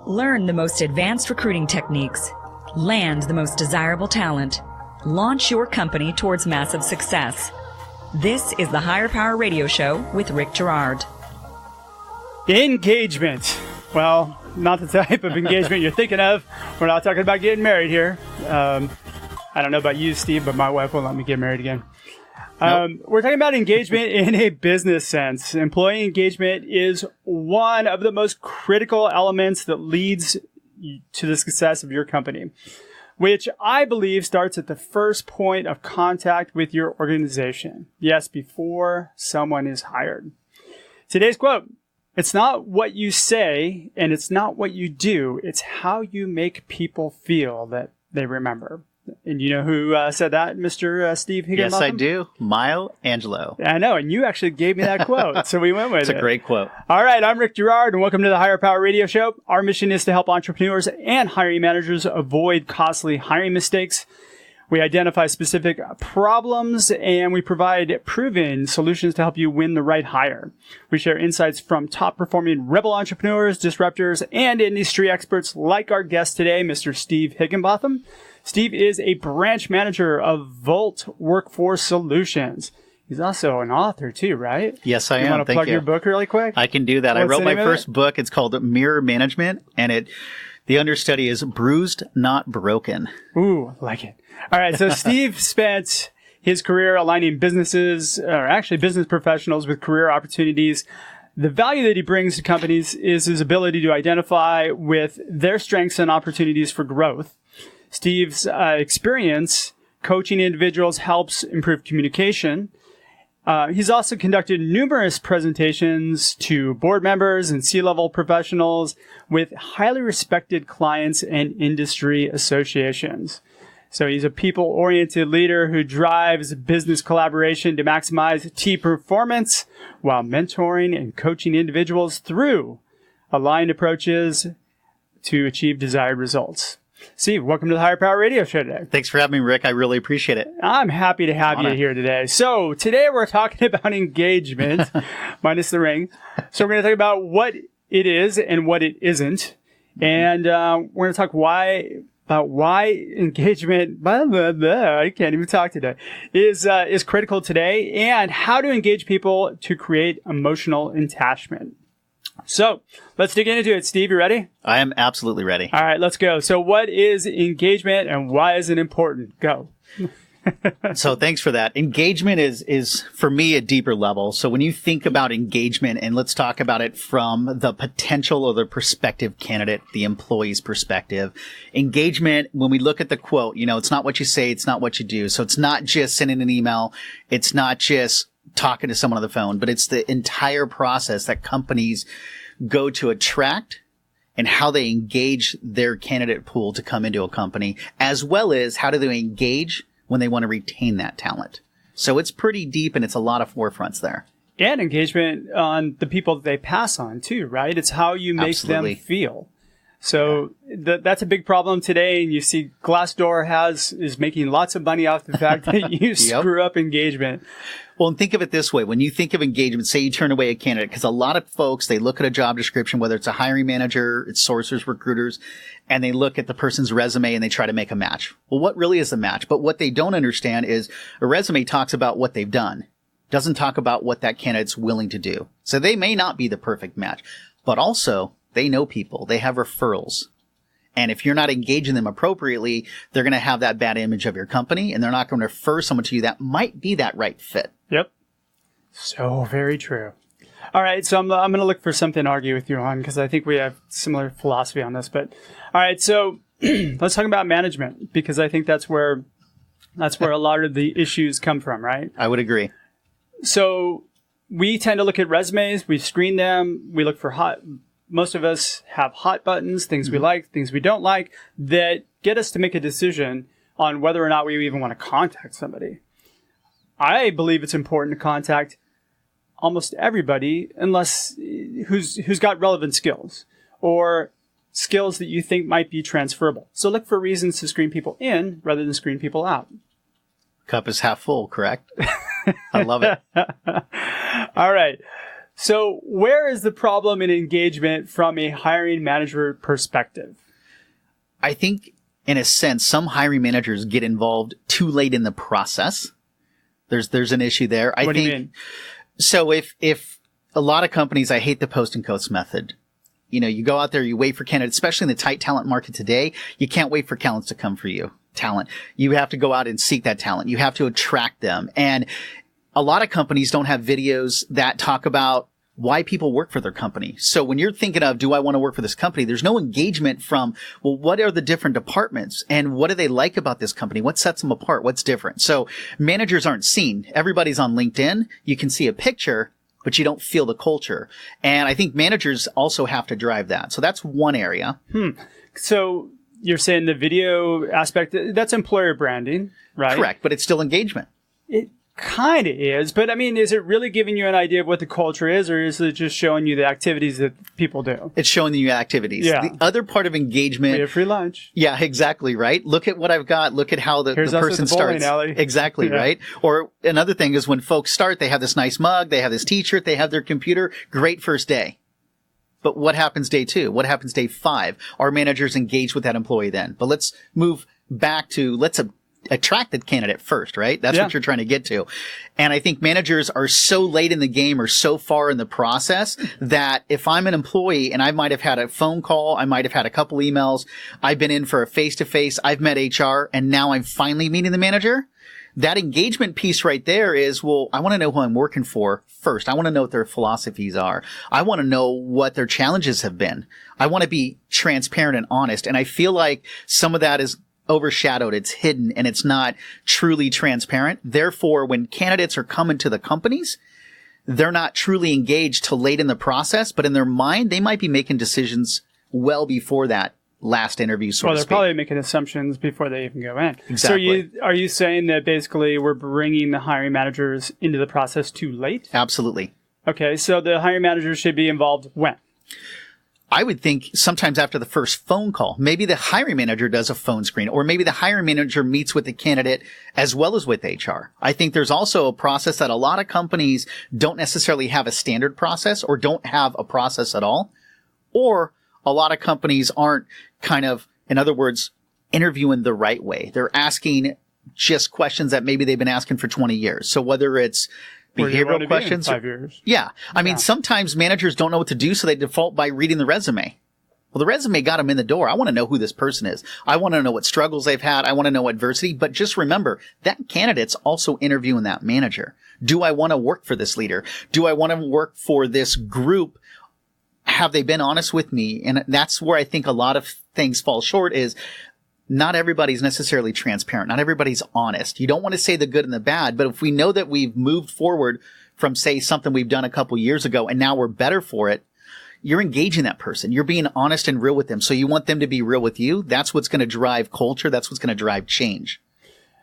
Learn the most advanced recruiting techniques. Land the most desirable talent. Launch your company towards massive success. This is the Higher Power Radio Show with Rick Girard. Engagement. Well, not the type of engagement you're thinking of. We're not talking about getting married here. I don't know about you, Steve, but my wife won't let me get married again. Nope. We're talking about engagement in a business sense. Employee engagement is one of the most critical elements that leads to the success of your company, which I believe starts at the first point of contact with your organization. Yes, before someone is hired. Today's quote: "It's not what you say and it's not what you do. It's how you make people feel that they remember." And you know who said that, Mr. Steve Higginbotham? Yes, I do. Maya Angelou. I know, and you actually gave me that quote, so we went with it. It's a great quote. All right, I'm Rick Girard, and welcome to the Higher Power Radio Show. Our mission is to help entrepreneurs and hiring managers avoid costly hiring mistakes. We identify specific problems, and we provide proven solutions to help you win the right hire. We share insights from top-performing rebel entrepreneurs, disruptors, and industry experts like our guest today, Mr. Steve Higginbotham. Steve is a branch manager of Volt Workforce Solutions. He's also an author too, right? Yes, I am. You want to plug your book really quick? I can do that. I wrote my first book. It's called Mirror Management, and the understudy is Bruised, Not Broken. Ooh, like it. All right, so Steve spent his career aligning business professionals with career opportunities. The value that he brings to companies is his ability to identify with their strengths and opportunities for growth. Steve's experience coaching individuals helps improve communication. He's also conducted numerous presentations to board members and C-level professionals with highly respected clients and industry associations. So he's a people-oriented leader who drives business collaboration to maximize team performance while mentoring and coaching individuals through aligned approaches to achieve desired results. Steve, welcome to the Higher Power Radio Show today. Thanks for having me, Rick. I really appreciate it. I'm happy to have you here today. So today we're talking about engagement, minus the ring. So we're going to talk about what it is and what it isn't. And we're going to talk about why engagement, I can't even talk today, is critical today, and how to engage people to create emotional attachment. So let's dig into it. Steve, you ready? I am absolutely ready. All right, let's go. So what is engagement and why is it important? Go. So thanks for that. Engagement is for me a deeper level. So when you think about engagement, and let's talk about it from the potential or the prospective candidate, the employee's perspective, engagement, when we look at the quote, it's not what you say, it's not what you do. So it's not just sending an email. It's not just talking to someone on the phone, but it's the entire process that companies go to attract and how they engage their candidate pool to come into a company, as well as how do they engage when they want to retain that talent. So it's pretty deep, and it's a lot of forefronts there. And engagement on the people that they pass on too, right? It's how you make them feel. So that's a big problem today. And you see Glassdoor is making lots of money off the fact that you screw up engagement. Well, and think of it this way. When you think of engagement, say you turn away a candidate, because a lot of folks, they look at a job description, whether it's a hiring manager, it's sourcers, recruiters, and they look at the person's resume and they try to make a match. Well, what really is a match? But what they don't understand is a resume talks about what they've done, doesn't talk about what that candidate's willing to do. So they may not be the perfect match, but also they know people, they have referrals. And if you're not engaging them appropriately, they're going to have that bad image of your company, and they're not going to refer someone to you that might be that right fit. Yep. So very true. All right. So I'm going to look for something to argue with you on, because I think we have similar philosophy on this. But all right. So let's talk about management, because I think that's where a lot of the issues come from, right? I would agree. So we tend to look at resumes. We screen them. We look for most of us have hot buttons, things we like, things we don't like, that get us to make a decision on whether or not we even want to contact somebody. I believe it's important to contact almost everybody, unless who's got relevant skills or skills that you think might be transferable. So look for reasons to screen people in rather than screen people out. Cup is half full, correct? I love it. All right. So where is the problem in engagement from a hiring manager perspective? I think, in a sense, some hiring managers get involved too late in the process. There's an issue there. What do you mean? So if a lot of companies, I hate the post and coast method. You go out there, you wait for candidates, especially in the tight talent market today. You can't wait for talents to come for you. You have to go out and seek that talent. You have to attract them. And a lot of companies don't have videos that talk about why people work for their company. So when you're thinking of, do I want to work for this company? There's no engagement from, well, what are the different departments and what do they like about this company? What sets them apart? What's different? So managers aren't seen. Everybody's on LinkedIn. You can see a picture, but you don't feel the culture. And I think managers also have to drive that. So that's one area. So you're saying the video aspect, that's employer branding, right? Correct. But it's still engagement. It kind of is, but I mean, is it really giving you an idea of what the culture is, or is it just showing you the activities that people do? It's showing you activities. Yeah. The other part of engagement. We have free lunch. Yeah, exactly, right? Look at what I've got. Look at how the person starts. Alley. Exactly, Yeah. right? Or another thing is when folks start, they have this nice mug, they have this t-shirt, they have their computer. Great first day. But what happens day 2? What happens day 5? Our managers engage with that employee then. But let's move back to, let's attract the candidate first, right? That's what you're trying to get to. And I think managers are so late in the game or so far in the process that if I'm an employee and I might have had a phone call, I might have had a couple emails, I've been in for a face-to-face, I've met HR, and now I'm finally meeting the manager. That engagement piece right there is, well, I want to know who I'm working for first. I want to know what their philosophies are. I want to know what their challenges have been. I want to be transparent and honest. And I feel like some of that is overshadowed, it's hidden, and it's not truly transparent. Therefore, when candidates are coming to the companies, they're not truly engaged till late in the process, but in their mind, they might be making decisions well before that last interview, so to they're speak. probably making assumptions before they even go in. Exactly. So are you saying that basically we're bringing the hiring managers into the process too late? Absolutely. Okay, so the hiring managers should be involved when? I would think sometimes after the first phone call, maybe the hiring manager does a phone screen, or maybe the hiring manager meets with the candidate as well as with HR. I think there's also a process that a lot of companies don't necessarily have a standard process or don't have a process at all. Or a lot of companies aren't kind of, in other words, interviewing the right way. They're asking just questions that maybe they've been asking for 20 years. So whether it's behavioral questions. 5 years. Yeah. I mean, sometimes managers don't know what to do, so they default by reading the resume. Well, the resume got them in the door. I want to know who this person is. I want to know what struggles they've had. I want to know adversity. But just remember, that candidate's also interviewing that manager. Do I want to work for this leader? Do I want to work for this group? Have they been honest with me? And that's where I think a lot of things fall short is not everybody's necessarily transparent. Not everybody's honest. You don't want to say the good and the bad, but if we know that we've moved forward from, say, something we've done a couple years ago and now we're better for it, you're engaging that person. You're being honest and real with them. So you want them to be real with you. That's what's going to drive culture. That's what's going to drive change.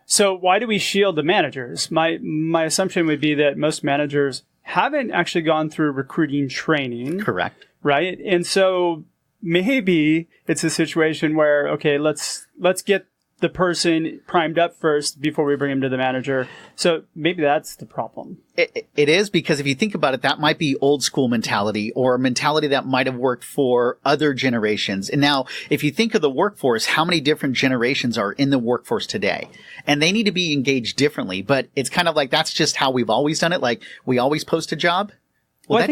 So why do we shield the managers? My assumption would be that most managers haven't actually gone through recruiting training. Correct. Right? And so maybe it's a situation where, okay, let's get the person primed up first before we bring him to the manager. So maybe that's the problem. It is, because if you think about it, that might be old school mentality or a mentality that might have worked for other generations. And now, if you think of the workforce, how many different generations are in the workforce today? And they need to be engaged differently. But it's kind of like that's just how we've always done it. Like we always post a job. Well,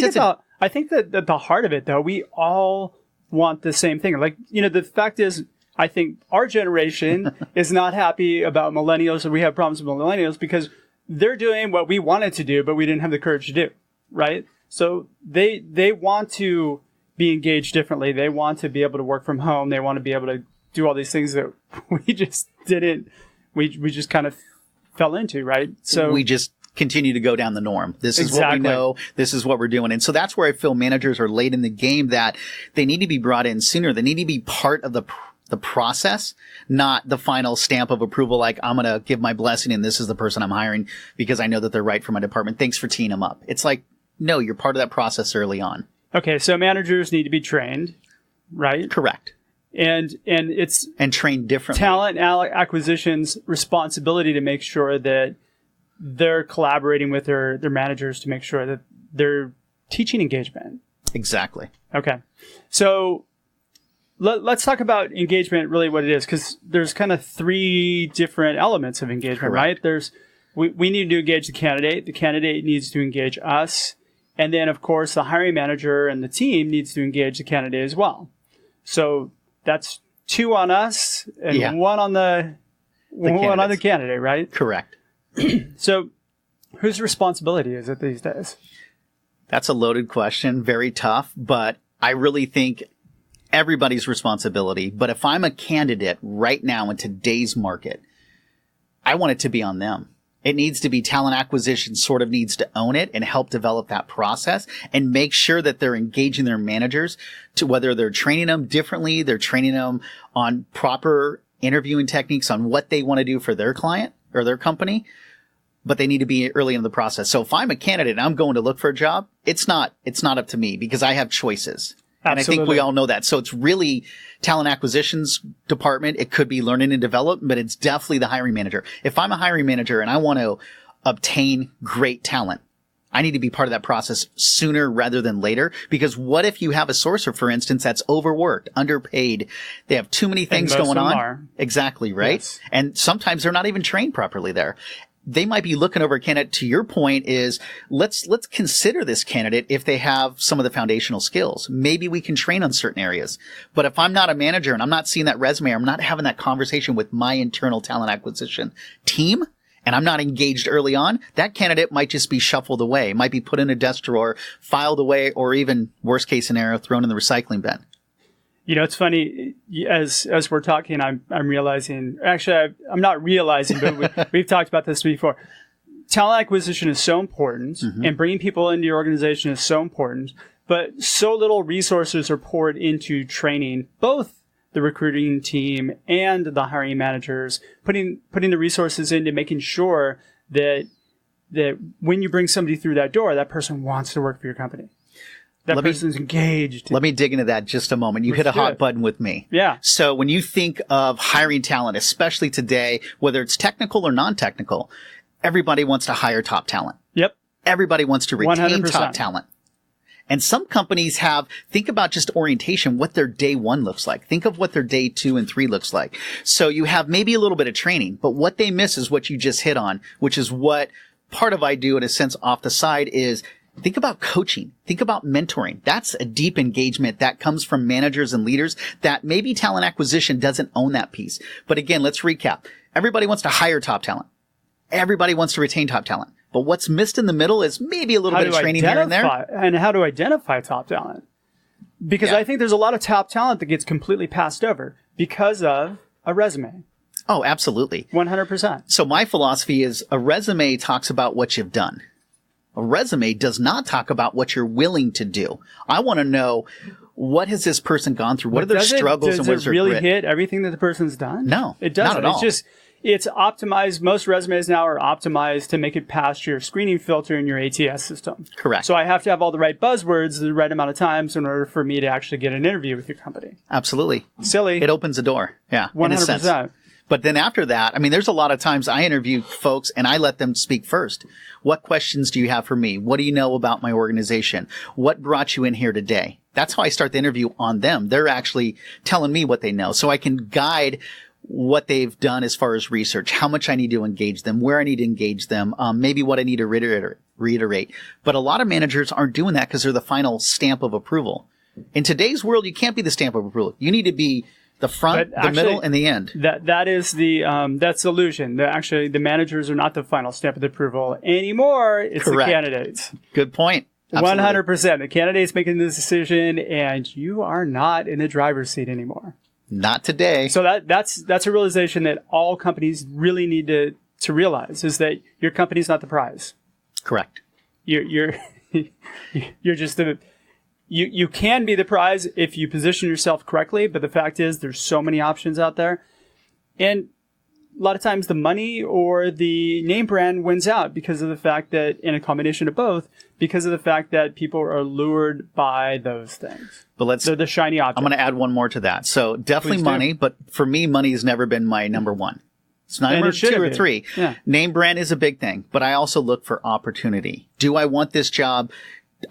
I think that at the heart of it, though, we all want the same thing. Like, the fact is, I think our generation is not happy about millennials, and we have problems with millennials because they're doing what we wanted to do, but we didn't have the courage to do, right? So they want to be engaged differently. They want to be able to work from home. They want to be able to do all these things that we just didn't. We just kind of fell into, right? So we just continue to go down the norm. This is what we know. This is what we're doing. And so that's where I feel managers are late in the game, that they need to be brought in sooner. They need to be part of the process, not the final stamp of approval. Like, I'm going to give my blessing and this is the person I'm hiring because I know that they're right for my department. Thanks for teeing them up. It's like, no, you're part of that process early on. Okay. So managers need to be trained, right? Correct. And it's trained differently. Talent acquisition's responsibility to make sure that they're collaborating with their managers to make sure that they're teaching engagement. Exactly. Okay. So let's talk about engagement, really what it is, because there's kind of 3 different elements of engagement, right? There's we need to engage the candidate needs to engage us, and then, of course, the hiring manager and the team needs to engage the candidate as well. So that's 2 on us and 1 on the candidate, right? Correct. So whose responsibility is it these days? That's a loaded question, very tough, but I really think everybody's responsibility. But if I'm a candidate right now in today's market, I want it to be on them. It needs to be talent acquisition sort of needs to own it and help develop that process and make sure that they're engaging their managers to whether they're training them differently, they're training them on proper interviewing techniques on what they want to do for their client or their company, but they need to be early in the process. So if I'm a candidate and I'm going to look for a job, it's not up to me because I have choices. And Absolutely. I think we all know that. So it's really talent acquisitions department. It could be learning and development, but it's definitely the hiring manager. If I'm a hiring manager and I want to obtain great talent, I need to be part of that process sooner rather than later. Because what if you have a sourcer, for instance, that's overworked, underpaid? They have too many things going on. Are. Exactly, right? Yes. And sometimes they're not even trained properly there. They might be looking over a candidate. To your point is let's consider this candidate if they have some of the foundational skills. Maybe we can train on certain areas. But if I'm not a manager and I'm not seeing that resume, or I'm not having that conversation with my internal talent acquisition team, and I'm not engaged early on, that candidate might just be shuffled away, might be put in a desk drawer, filed away, or even worst case scenario, thrown in the recycling bin. You know, it's funny, as we're talking, I'm realizing, actually, I'm not realizing, but we've talked about this before. Talent acquisition is so important, and bringing people into your organization is so important, but so little resources are poured into training both the recruiting team and the hiring managers, putting the resources into making sure that when you bring somebody through that door, that person wants to work for your company. That person's engaged. Let me dig into that just a moment. You hit a hot button with me. Yeah. So when you think of hiring talent, especially today, whether it's technical or non-technical, everybody wants to hire top talent. Yep. Everybody wants to retain 100%. top talent. And some companies think about just orientation, what their day 1 looks like. Think of what their day 2 and 3 looks like. So you have maybe a little bit of training, but what they miss is what you just hit on, which is what part of I do in a sense off the side is think about coaching. Think about mentoring. That's a deep engagement that comes from managers and leaders that maybe talent acquisition doesn't own that piece. But again, let's recap. Everybody wants to hire top talent. Everybody wants to retain top talent. But what's missed in the middle is maybe a little bit of training here and there. And how to identify top talent. Because I think there's a lot of top talent that gets completely passed over because of a resume. Oh, absolutely. 100%. So my philosophy is a resume talks about what you've done. A resume does not talk about what you're willing to do. I want to know, what has this person gone through? What are their struggles and what is their really grit? hit everything that the person's done? No, it doesn't. Not at all. It's optimized. Most resumes now are optimized to make it past your screening filter in your ATS system. Correct. So I have to have all the right buzzwords the right amount of times in order for me to actually get an interview with your company. Absolutely. Silly. It opens the door. Yeah. 100%. In a sense. But then after that, I mean, there's a lot of times I interview folks and I let them speak first. What questions do you have for me? What do you know about my organization? What brought you in here today? That's how I start the interview on them. They're actually telling me what they know so I can guide what they've done as far as research, how much I need to engage them, where I need to engage them, maybe what I need to reiterate. But a lot of managers aren't doing that because they're the final stamp of approval. In today's world, you can't be the stamp of approval. You need to be the front, the middle, and the end. That is that's the illusion. Actually, the managers are not the final stamp of approval anymore. It's Correct. the candidates. Good point. 100%. The candidate's making the decision, and you are not in the driver's seat anymore. Not today. So that's a realization that all companies really need to realize is that your company's not the prize. Correct. You're just the. You can be the prize if you position yourself correctly, but the fact is there's so many options out there. And a lot of times the money or the name brand wins out because of the fact that, in a combination of both, because of the fact that people are lured by those things. But they're the shiny object. I'm going to add one more to that. So definitely money, but for me, money has never been my number one. It's not number 2 or 3. Yeah. Name brand is a big thing, but I also look for opportunity. Do I want this job?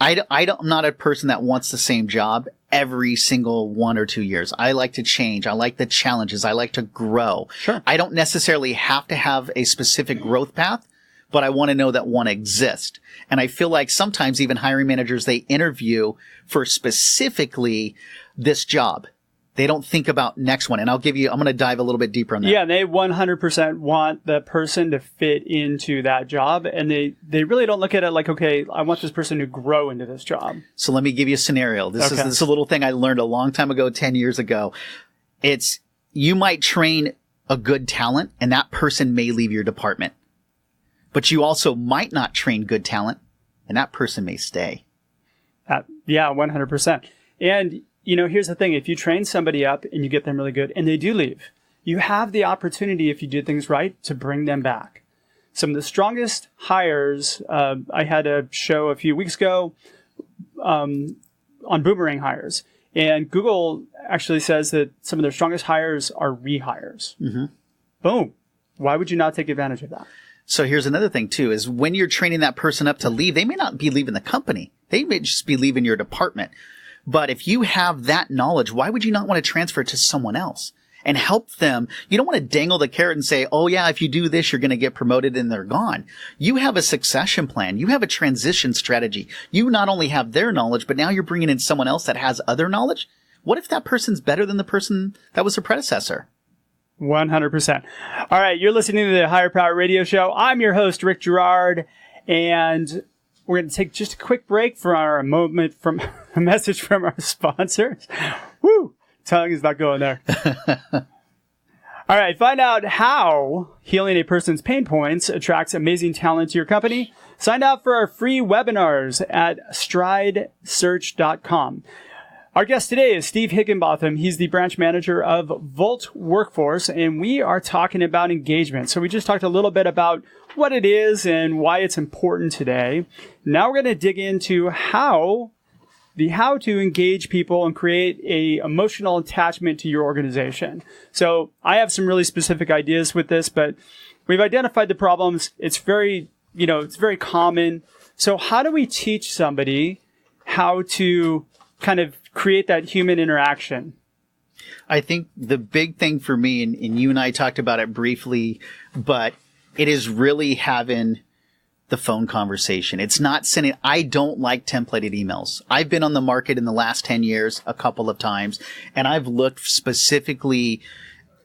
I'm not a person that wants the same job every single 1 or 2 years. I like to change. I like the challenges. I like to grow. Sure. I don't necessarily have to have a specific growth path, but I want to know that one exists. And I feel like sometimes even hiring managers, they interview for specifically this job. They don't think about next one. And I'm going to dive a little bit deeper on that. Yeah, they 100% want the person to fit into that job. And they really don't look at it like, okay, I want this person to grow into this job. So let me give you a scenario. This is a little thing I learned a long time ago, 10 years ago. It's you might train a good talent and that person may leave your department. But you also might not train good talent and that person may stay. Yeah, 100%. And here's the thing. If you train somebody up and you get them really good and they do leave, you have the opportunity, if you did things right, to bring them back. Some of the strongest hires, I had a show a few weeks ago on boomerang hires. And Google actually says that some of their strongest hires are rehires. Mm-hmm. Boom. Why would you not take advantage of that? So here's another thing, too, is when you're training that person up to leave, they may not be leaving the company. They may just be leaving your department. But if you have that knowledge, why would you not want to transfer it to someone else and help them? You don't want to dangle the carrot and say, oh, yeah, if you do this, you're going to get promoted and they're gone. You have a succession plan. You have a transition strategy. You not only have their knowledge, but now you're bringing in someone else that has other knowledge. What if that person's better than the person that was their predecessor? 100%. All right. You're listening to the Higher Power Radio Show. I'm your host, Rick Girard, and we're going to take just a quick break for our moment from a message from our sponsors. Woo! Tongue is not going there. All right. Find out how healing a person's pain points attracts amazing talent to your company. Sign up for our free webinars at stridesearch.com. Our guest today is Steve Higginbotham. He's the branch manager of Volt Workforce, and we are talking about engagement. So we just talked a little bit about what it is and why it's important today. Now we're going to dig into how to engage people and create a emotional attachment to your organization. So I have some really specific ideas with this, but we've identified the problems. It's very common. So how do we teach somebody how to kind of create that human interaction? I think the big thing for me, and you and I talked about it briefly, but it is really having the phone conversation. It's not sending. I don't like templated emails. I've been on the market in the last 10 years a couple of times, and I've looked specifically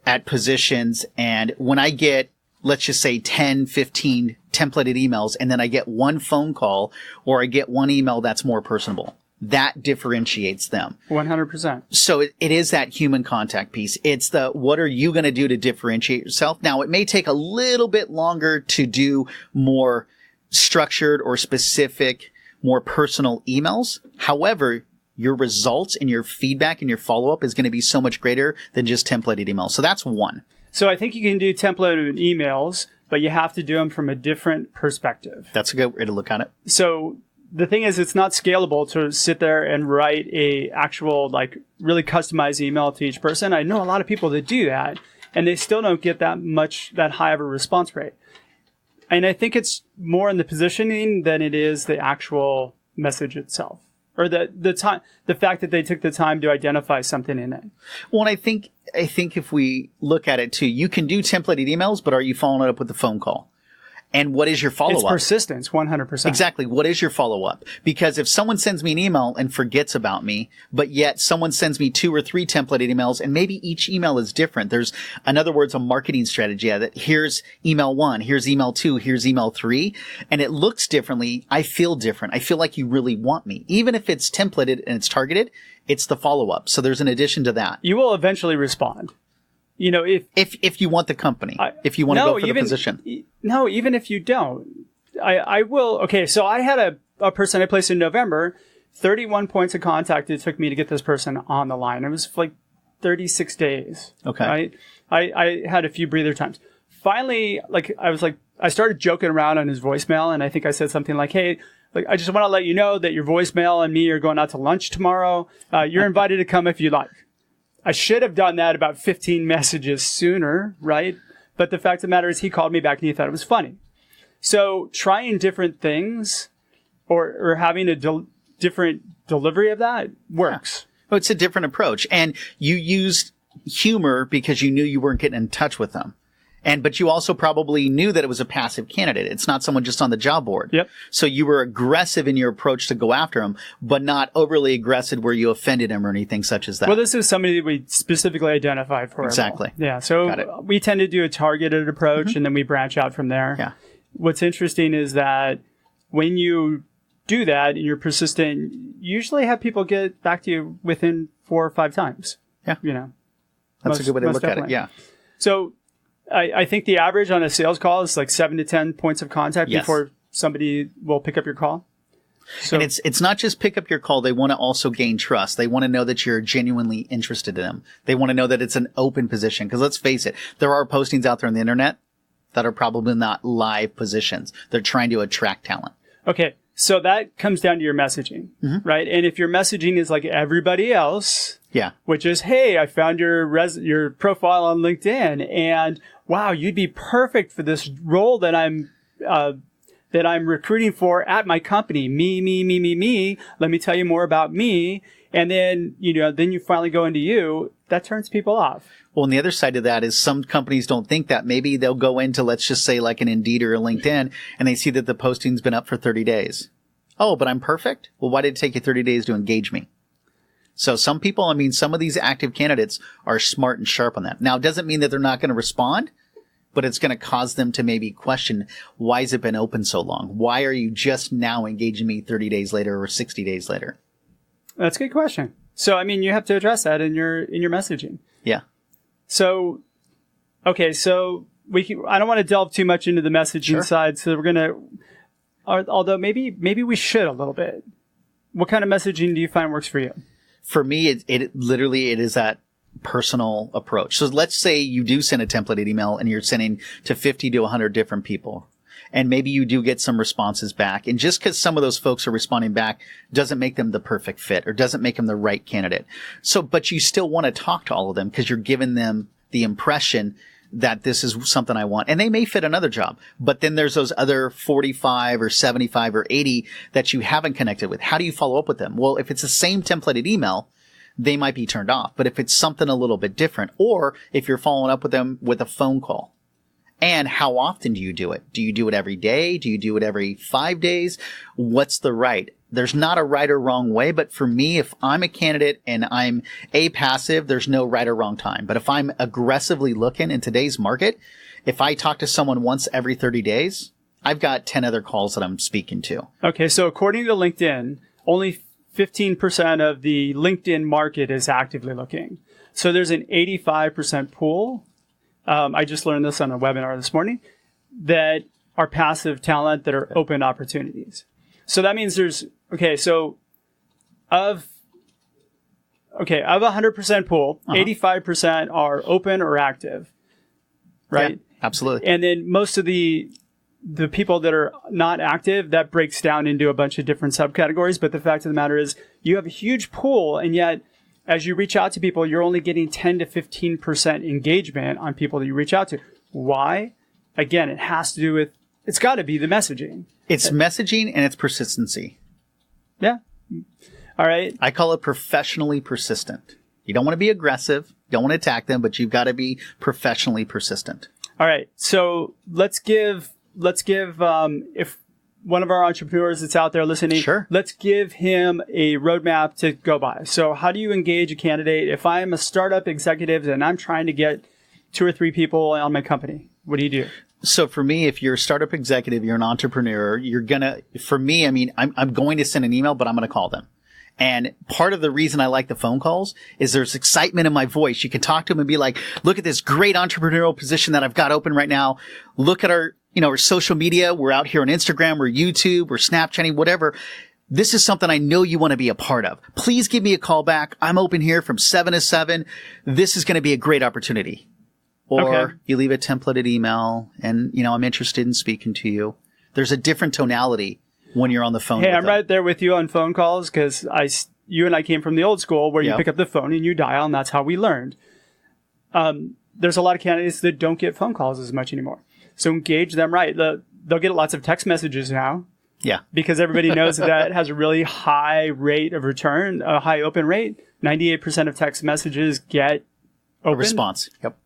at positions. And when I get, let's just say 10, 15 templated emails, and then I get one phone call or I get one email that's more personable, that differentiates them. 100%. So it is that human contact piece. It's the, what are you going to do to differentiate yourself? Now, it may take a little bit longer to do more structured or specific, more personal emails. However, your results and your feedback and your follow-up is going to be so much greater than just templated emails. So that's one. So I think you can do templated emails, but you have to do them from a different perspective. That's a good way to look at it. So the thing is, it's not scalable to sit there and write a actual, really customized email to each person. I know a lot of people that do that, and they still don't get that high of a response rate. And I think it's more in the positioning than it is the actual message itself, or the fact that they took the time to identify something in it. Well, and I think if we look at it too, you can do templated emails, but are you following it up with a phone call? And what is your follow-up? It's persistence, 100%. Exactly. What is your follow-up? Because if someone sends me an email and forgets about me, but yet someone sends me 2 or 3 templated emails, and maybe each email is different. There's, in other words, a marketing strategy that here's email 1, here's email 2, here's email 3, and it looks differently. I feel different. I feel like you really want me. Even if it's templated and it's targeted, it's the follow-up. So there's an addition to that. You will eventually respond. If you want the company, if you want to go for the position. No, even if you don't, I will. Okay, so I had a person I placed in November, 31 points of contact it took me to get this person on the line. It was like 36 days. Okay. Right? I had a few breather times. Finally, I started joking around on his voicemail, and I think I said something like, hey, I just want to let you know that your voicemail and me are going out to lunch tomorrow. You're invited to come if you like. I should have done that about 15 messages sooner, right? But the fact of the matter is he called me back and he thought it was funny. So trying different things or having a different delivery of that works. Well, it's a different approach. And you used humor because you knew you weren't getting in touch with them. But you also probably knew that it was a passive candidate. It's not someone just on the job board. Yep. So you were aggressive in your approach to go after them, but not overly aggressive where you offended him or anything such as that. Well, this is somebody that we specifically identified for. Exactly. Yeah. So we tend to do a targeted approach and then we branch out from there. Yeah. What's interesting is that when you do that and you're persistent, you usually have people get back to you within 4 or 5 times. Yeah. You know, that's a good way to look at it. Yeah. So I think the average on a sales call is like 7 to 10 points of contact before somebody will pick up your call. So, and it's not just pick up your call. They want to also gain trust. They want to know that you're genuinely interested in them. They want to know that it's an open position. Because let's face it, there are postings out there on the internet that are probably not live positions. They're trying to attract talent. Okay. So that comes down to your messaging, right? And if your messaging is like everybody else, which is, hey, I found your profile on LinkedIn, and wow, you'd be perfect for this role that I'm recruiting for at my company. Me. Let me tell you more about me. And then, then you finally go into you. That turns people off. Well, and the other side of that is some companies don't think that. Maybe they'll go into, let's just say like an Indeed or a LinkedIn, and they see that the posting's been up for 30 days. Oh, but I'm perfect? Well, why did it take you 30 days to engage me? So some people, some of these active candidates are smart and sharp on that. Now, it doesn't mean that they're not going to respond, but it's going to cause them to maybe question, why has it been open so long? Why are you just now engaging me 30 days later or 60 days later? That's a good question. So, you have to address that in your messaging. Yeah. So, okay, so I don't want to delve too much into the messaging side, so we're going to, although maybe we should a little bit. What kind of messaging do you find works for you? For me, it literally is that personal approach. So let's say you do send a templated email and you're sending to 50 to 100 different people. And maybe you do get some responses back. And just because some of those folks are responding back doesn't make them the perfect fit or doesn't make them the right candidate. So, but you still want to talk to all of them because you're giving them the impression that this is something I want. And they may fit another job, but then there's those other 45 or 75 or 80 that you haven't connected with. How do you follow up with them? Well, if it's the same templated email, they might be turned off. But if it's something a little bit different, or if you're following up with them with a phone call, and how often do you do it? Do you do it every day? Do you do it every 5 days? What's the right? There's not a right or wrong way, but for me, if I'm a candidate and I'm passive, there's no right or wrong time. But if I'm aggressively looking in today's market, if I talk to someone once every 30 days, I've got 10 other calls that I'm speaking to. Okay, so according to LinkedIn, only 15% of the LinkedIn market is actively looking. So there's an 85% pool. I just learned this on a webinar this morning, that are passive talent that are open opportunities. So that means there's, of 100% pool, 85% are open or active, right? Yeah, absolutely. And then most of the people that are not active, that breaks down into a bunch of different subcategories. But the fact of the matter is you have a huge pool, and yet as you reach out to people, you're only getting 10 to 15% engagement on people that you reach out to. Why? Again, it has to do with, it's got to be the messaging. It's messaging and it's persistency. Yeah. All right. I call it professionally persistent. You don't want to be aggressive. You don't want to attack them, but you've got to be professionally persistent. All right. So let's give, if one of our entrepreneurs that's out there listening, let's give him a roadmap to go by. So how do you engage a candidate? If I'm a startup executive and I'm trying to get 2 or 3 people on my company, what do you do? So for me, if you're a startup executive, you're an entrepreneur, I'm going to send an email, but I'm going to call them. And part of the reason I like the phone calls is there's excitement in my voice. You can talk to them and be like, look at this great entrepreneurial position that I've got open right now. Look at our social media. We're out here on Instagram, we're YouTube, we're Snapchatting, whatever. This is something I know you want to be a part of. Please give me a call back. I'm open here from 7 to 7. This is going to be a great opportunity. Or you leave a templated email and, I'm interested in speaking to you. There's a different tonality when you're on the phone. Hey, I'm right there with you on phone calls because you and I came from the old school where you pick up the phone and you dial, and that's how we learned. There's a lot of candidates that don't get phone calls as much anymore. So engage them right. They'll get lots of text messages now, Yeah. Because everybody knows that has a really high rate of return, a high open rate. 98% of text messages get open. A response. Yep.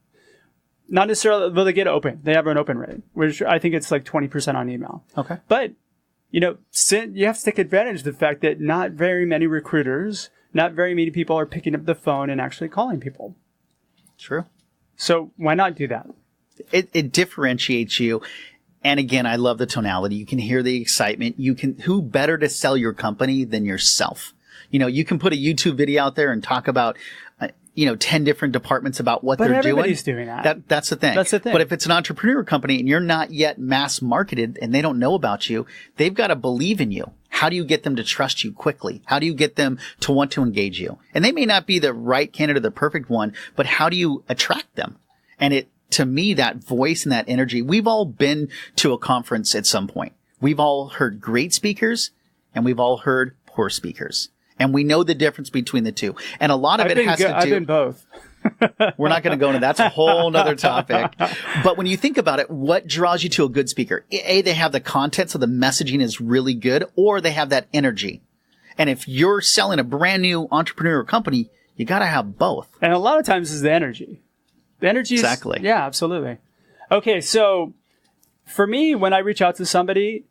Not necessarily will they get open. They have an open rate, which I think it's like 20% on email. Okay. But, you have to take advantage of the fact that not very many recruiters, not very many people are picking up the phone and actually calling people. True. So why not do that? It differentiates you. And again, I love the tonality. You can hear the excitement. Who better to sell your company than yourself? You can put a YouTube video out there and talk about, 10 different departments about what they're doing. But everybody's doing that. That's the thing. That's the thing. But if it's an entrepreneur company and you're not yet mass marketed and they don't know about you, they've got to believe in you. How do you get them to trust you quickly? How do you get them to want to engage you? And they may not be the right candidate, the perfect one, but how do you attract them? And to me, that voice and that energy, we've all been to a conference at some point. We've all heard great speakers and we've all heard poor speakers. And we know the difference between the two. And a lot of it has to do... I've been both. We're not going to go into that's a whole nother topic. But when you think about it, what draws you to a good speaker? A, they have the content, so the messaging is really good, or they have that energy. And if you're selling a brand new entrepreneurial company, you got to have both. And a lot of times it's the energy. The energy is... Exactly. Yeah, absolutely. Okay, so for me, when I reach out to somebody,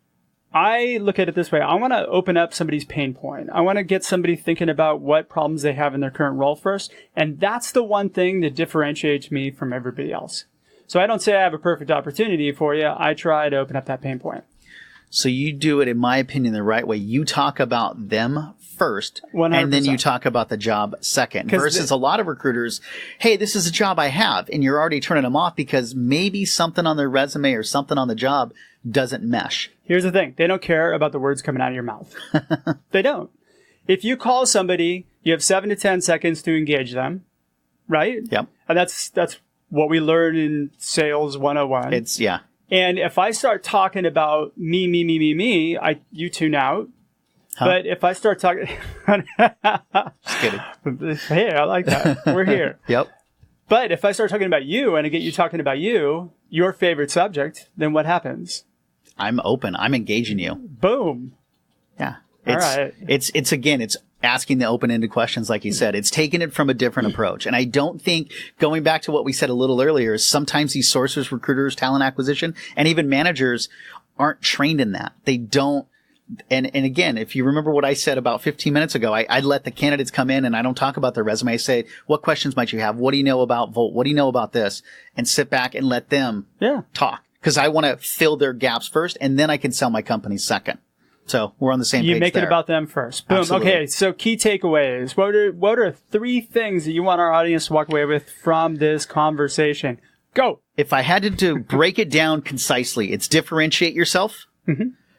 I look at it this way. I want to open up somebody's pain point. I want to get somebody thinking about what problems they have in their current role first. And that's the one thing that differentiates me from everybody else. So I don't say I have a perfect opportunity for you. I try to open up that pain point. So you do it, in my opinion, the right way. You talk about them first, 100%. And then you talk about the job second. Versus a lot of recruiters, hey, this is a job I have, and you're already turning them off because maybe something on their resume or something on the job doesn't mesh. Here's the thing. They don't care about the words coming out of your mouth. They don't. If you call somebody, you have 7 to 10 seconds to engage them, right? Yep. And that's what we learn in Sales 101. Yeah. And if I start talking about me, you tune out. Huh? But if I start talking... Just kidding. Hey, I like that. We're here. Yep. But if I start talking about you and I get you talking about you, your favorite subject, then what happens? I'm open. I'm engaging you. Boom. Yeah. All right. It's asking the open-ended questions, like you said. It's taking it from a different approach. And I don't think, going back to what we said a little earlier, is sometimes these sourcers, recruiters, talent acquisition, and even managers aren't trained in that. They don't. And again, if you remember what I said about 15 minutes ago, I let the candidates come in and I don't talk about their resume. I say, what questions might you have? What do you know about Volt? What do you know about this? And sit back and let them talk. Because I want to fill their gaps first, and then I can sell my company second. So we're on the same page. You make there. it about them first. Boom. Absolutely. Okay, so key takeaways. What are 3 things that you want our audience to walk away with from this conversation? Go. If I had to break it down concisely, it's differentiate yourself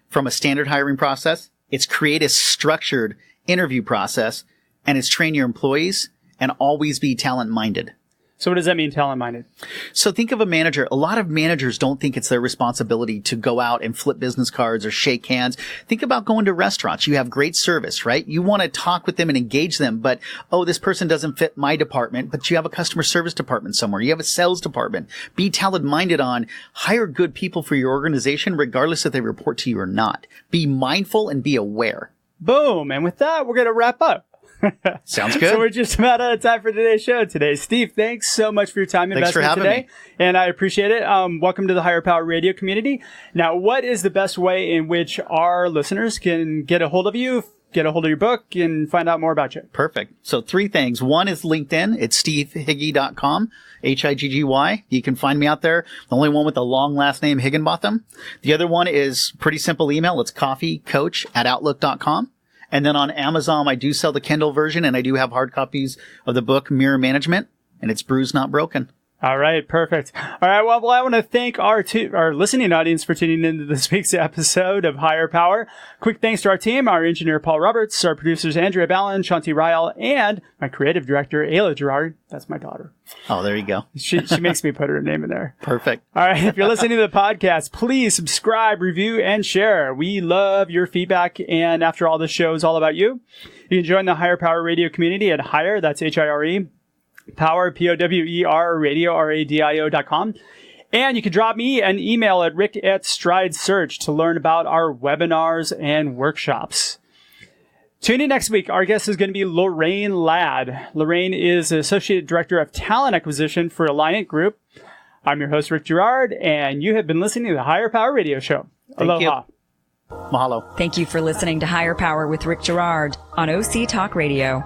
from a standard hiring process. It's create a structured interview process, and it's train your employees and always be talent-minded. So what does that mean, talent-minded? So think of a manager. A lot of managers don't think it's their responsibility to go out and flip business cards or shake hands. Think about going to restaurants. You have great service, right? You want to talk with them and engage them, but, this person doesn't fit my department, but you have a customer service department somewhere. You have a sales department. Be talent-minded on hire good people for your organization, regardless if they report to you or not. Be mindful and be aware. Boom. And with that, we're going to wrap up. Sounds good. So we're just about out of time for today's show today. Steve, thanks so much for your time and investment today. And I appreciate it. Welcome to the Higher Power Radio community. Now, what is the best way in which our listeners can get a hold of you, get a hold of your book, and find out more about you? Perfect. So 3 things. One is LinkedIn. It's stevehiggy.com, Higgy. You can find me out there. The only one with the long last name, Higginbotham. The other one is pretty simple email. It's coffeecoach@outlook.com. And then on Amazon, I do sell the Kindle version, and I do have hard copies of the book Mirror Management, and it's Bruised, Not Broken. All right, perfect. All right, well, I want to thank our listening audience for tuning into this week's episode of Higher Power. Quick thanks to our team, our engineer, Paul Roberts, our producers, Andrea Ballin, Shanti Ryle, and my creative director, Ayla Gerard. That's my daughter. Oh, there you go. She makes me put her name in there. Perfect. All right, if you're listening to the podcast, please subscribe, review, and share. We love your feedback, and after all, this show is all about you. You can join the Higher Power Radio community at Higher, that's Hire, Power, Power, radio, radio.com. And you can drop me an email at rick@stridesearch to learn about our webinars and workshops. Tune in next week. Our guest is going to be Lorraine Ladd. Lorraine is Associate Director of Talent Acquisition for Alliant Group. I'm your host, Rick Girard, and you have been listening to the Higher Power Radio Show. Aloha. Mahalo. Thank you for listening to Higher Power with Rick Girard on OC Talk Radio.